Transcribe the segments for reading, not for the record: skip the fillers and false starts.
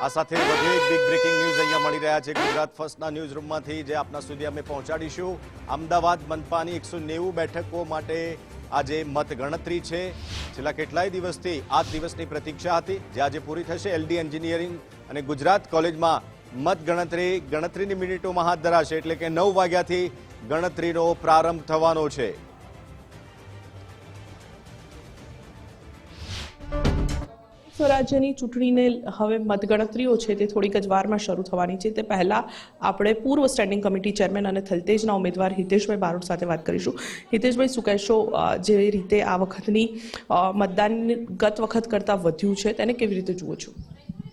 આ સાથે વધુ એક બિગ બ્રેકિંગ ન્યૂઝ અહીંયા મળી રહ્યા છે ગુજરાત ફર્સ્ટના ન્યૂઝ રૂમમાંથી, જે આપના સુધી અમે પહોંચાડીશું. અમદાવાદ મનપાની 190 બેઠકો માટે આજે મતગણતરી છે. છેલ્લા કેટલાય દિવસથી આ દિવસની પ્રતીક્ષા હતી, જે આજે પૂરી થશે. એલડી એન્જિનિયરિંગ અને ગુજરાત કોલેજમાં ગણતરીની મિનિટોમાં હાથ ધરાશે, એટલે કે 9 વાગ્યાથી ગણતરીનો પ્રારંભ થવાનો છે. સ્વરાજ્યની ચૂંટણીને હવે મતગણતરીઓ છે તે થોડીક જ વારમાં શરૂ થવાની છે. તે પહેલાં આપણે પૂર્વ સ્ટેન્ડિંગ કમિટી ચેરમેન અને થલતેજના ઉમેદવાર હિતેશભાઈ બારોટ સાથે વાત કરીશું. હિતેશભાઈ, શું કહેશો, જે રીતે આ વખતની મતદાન ગત વખત કરતાં વધ્યું છે તેને કેવી રીતે જુઓ છો?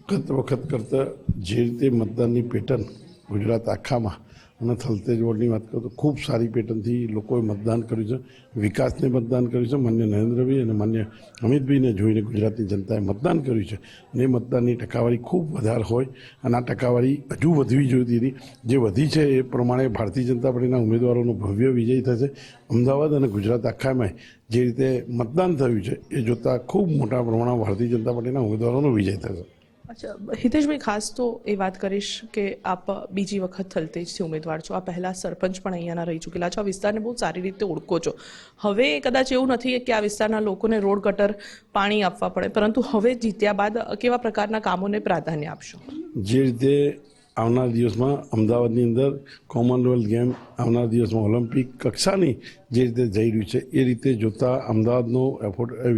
ગત વખત કરતાં જે રીતે મતદાનની પેટર્ન ગુજરાત આખામાં અને થલતેજ વોર્ડની વાત કરું તો ખૂબ સારી પેટર્નથી લોકોએ મતદાન કર્યું છે. વિકાસને મતદાન કર્યું છે. માન્ય નરેન્દ્રભાઈ અને માન્ય અમિતભાઈને જોઈને ગુજરાતની જનતાએ મતદાન કર્યું છે. અને એ મતદાનની ટકાવારી ખૂબ વધારે હોય અને આ ટકાવારી હજુ વધવી જોઈતી હતી. જે વધી છે એ પ્રમાણે ભારતીય જનતા પાર્ટીના ઉમેદવારોનો ભવ્ય વિજય થશે. અમદાવાદ અને ગુજરાત આખામાં જે રીતે મતદાન થયું છે એ જોતાં ખૂબ મોટા પ્રમાણમાં ભારતીય જનતા પાર્ટીના ઉમેદવારોનો વિજય થશે. અચ્છા હિતેશભાઈ, ખાસ તો એ વાત કરીશ કે આપ બીજી વખત થલતેજથી ઉમેદવાર છો. આ પહેલાં સરપંચ પણ અહીંયાના રહી ચૂકેલા છો. આ વિસ્તારને બહુ સારી રીતે ઓળખો છો. હવે કદાચ એવું નથી કે આ વિસ્તારના લોકોને રોડ ગટર પાણી આપવા પડે, પરંતુ હવે જીત્યા બાદ કેવા પ્રકારના કામોને પ્રાધાન્ય આપશો? જે રીતે આવનાર દિવસમાં અમદાવાદની અંદર કોમનવેલ્થ ગેમ, આવનાર દિવસમાં ઓલિમ્પિક કક્ષાની જે રીતે જઈ રહ્યું છે એ રીતે જોતાં અમદાવાદનો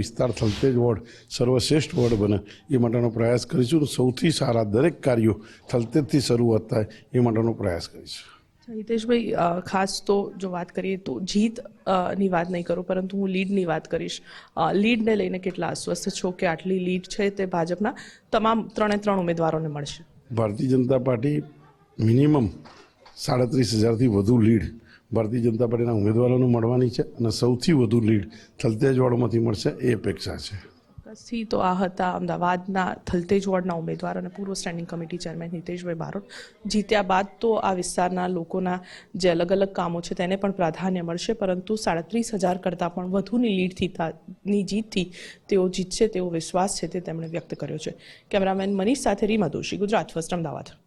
વિસ્તાર થલતેજ વોર્ડ સર્વશ્રેષ્ઠ વોર્ડ બને એ માટેનો પ્રયાસ કરીશું. સૌથી સારા દરેક કાર્યો થલતેજથી શરૂઆત થાય એ માટેનો પ્રયાસ કરીશું. હિતેશભાઈ, ખાસ તો જો વાત કરીએ તો જીતની વાત નહીં કરું, પરંતુ હું લીડની વાત કરીશ. લીડને લઈને કેટલા અસ્વસ્થ છો કે આટલી લીડ છે તે ભાજપના તમામ 3 ઉમેદવારોને મળશે? ભારતીય જનતા પાર્ટી મિનિમમ 37,000થી વધુ લીડ ભારતીય જનતા પાર્ટીના ઉમેદવારોને મળવાની છે અને સૌથી વધુ લીડ થલતેજ વોર્ડમાંથી મળશે એ અપેક્ષા છે. તો આ હતા અમદાવાદના થલતેજ વોર્ડના ઉમેદવાર અને પૂર્વ standing committee chairman Hiteshbhai Barot. જીત્યા બાદ તો આ વિસ્તારના લોકોના જે અલગ અલગ કામો છે તેને પણ પ્રાધાન્ય મળશે, પરંતુ 37,000 કરતાં પણ વધુની લીડની જીતથી તેઓ જીતશે તેવો વિશ્વાસ છે તે તેમણે વ્યક્ત કર્યો છે. કેમેરામેન મનીષ સાથે રીમા દોશી, ગુજરાત ફર્સ્ટ, અમદાવાદ.